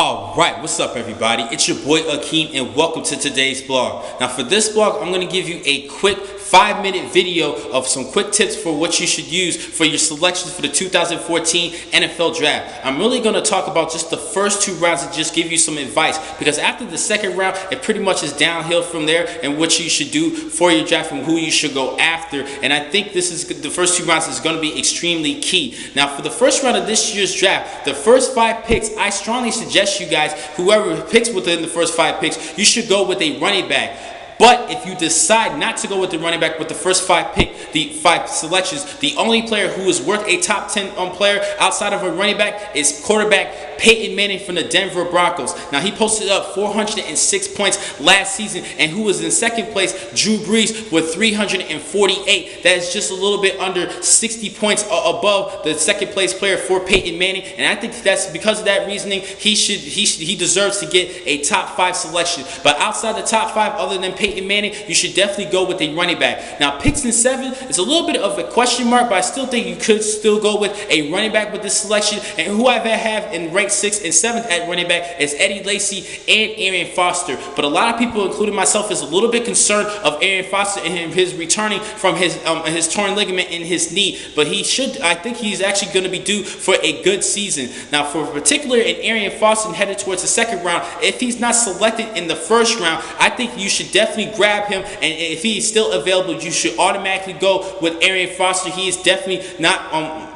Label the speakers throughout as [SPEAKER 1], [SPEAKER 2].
[SPEAKER 1] Alright, what's up everybody? It's your boy Akeem and welcome to today's blog. Now for this blog, I'm going to give you a quick 5-minute video of some quick tips for what you should use for your selections for the 2014 NFL Draft. I'm really going to talk about just the first two rounds and just give you some advice, because after the second round, it pretty much is downhill from there and what you should do for your draft and who you should go after. And I think this is the first two rounds is going to be extremely key. Now for the first round of this year's draft, the first 5 picks, I strongly suggest you guys, whoever picks within the first 5 picks, you should go with a running back. But if you decide not to go with the running back with the first 5 selections, the only player who is worth a top 10 player outside of a running back is quarterback Peyton Manning from the Denver Broncos. Now he posted up 406 points last season, and who was in second place, Drew Brees, with 348. That is just a little bit under 60 points above the second place player for Peyton Manning, and I think that's because of that reasoning he deserves to get a top 5 selection. But outside the top 5, other than Peyton Manning, you should definitely go with a running back. Now picks in 7 is a little bit of a question mark, but I still think you could still go with a running back with this selection. And who I have in ranked 6th and 7th at running back is Eddie Lacy and Arian Foster. But a lot of people, including myself, is a little bit concerned of Arian Foster and his returning from his torn ligament in his knee. But I think he's actually going to be due for a good season. Now for particular in Arian Foster headed towards the second round, if he's not selected in the first round, I think you should definitely grab him, and if he's still available, you should automatically go with Arian Foster. He is definitely not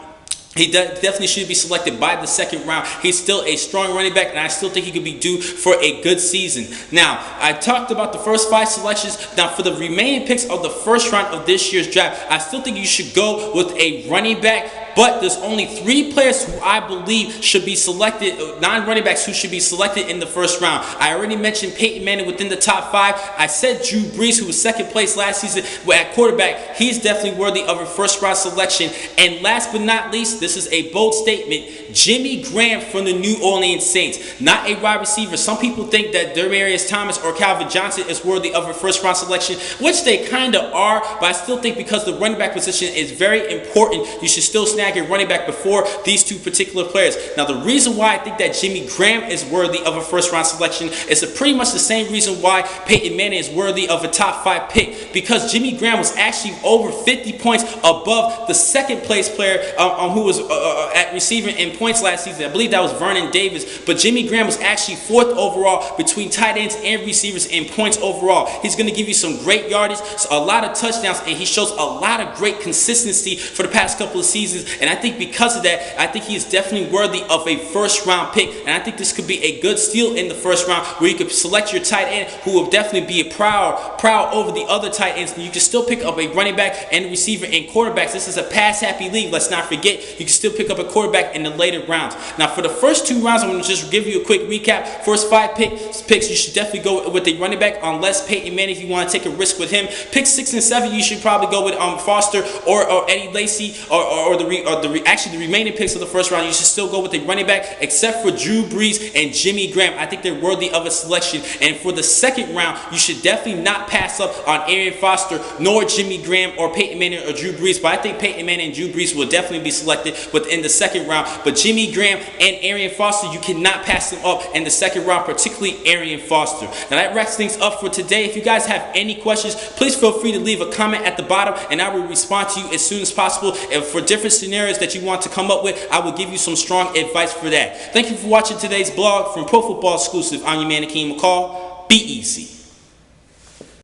[SPEAKER 1] He definitely should be selected by the second round. He's still a strong running back, and I still think he could be due for a good season. Now, I talked about the first 5 selections. Now, for the remaining picks of the first round of this year's draft, I still think you should go with a running back. But there's only 3 players who I believe should be selected, 9 running backs who should be selected in the first round. I already mentioned Peyton Manning within the top 5. I said Drew Brees, who was second place last season at quarterback. He's definitely worthy of a first round selection. And last but not least, this is a bold statement, Jimmy Graham from the New Orleans Saints. Not a wide receiver. Some people think that Demaryius Thomas or Calvin Johnson is worthy of a first round selection, which they kind of are, but I still think because the running back position is very important, you should still snag your running back before these 2 particular players. Now the reason why I think that Jimmy Graham is worthy of a first round selection is pretty much the same reason why Peyton Manning is worthy of a top 5 pick, because Jimmy Graham was actually over 50 points above the second place player who was at receiving in points last season. I believe that was Vernon Davis, but Jimmy Graham was actually 4th overall between tight ends and receivers in points overall. He's going to give you some great yardage, a lot of touchdowns, and he shows a lot of great consistency for the past couple of seasons. And I think because of that, I think he is definitely worthy of a first round pick. And I think this could be a good steal in the first round, where you could select your tight end, who will definitely be a proud over the other tight ends. And you can still pick up a running back and a receiver and quarterbacks. This is a pass happy league. Let's not forget, you can still pick up a quarterback in the later rounds. Now for the first 2 rounds, I'm going to just give you a quick recap. First 5 picks, you should definitely go with a running back, unless Peyton Manning, if you want to take a risk with him. Picks 6 and 7, you should probably go with Foster or Eddie Lacy or the remaining picks of the first round. You should still go with a running back, except for Drew Brees and Jimmy Graham. I think they're worthy of a selection. And for the second round, you should definitely not pass up on Arian Foster, nor Jimmy Graham or Peyton Manning or Drew Brees. But I think Peyton Manning and Drew Brees will definitely be selected within the second round. But Jimmy Graham and Arian Foster, you cannot pass them up in the second round, particularly Arian Foster. Now that wraps things up for today. If you guys have any questions, please feel free to leave a comment at the bottom, and I will respond to you as soon as possible. And for different scenarios that you want to come up with, I will give you some strong advice for that. Thank you for watching today's blog from Pro Football Exclusive. I'm your man Akeem McCall. Be easy.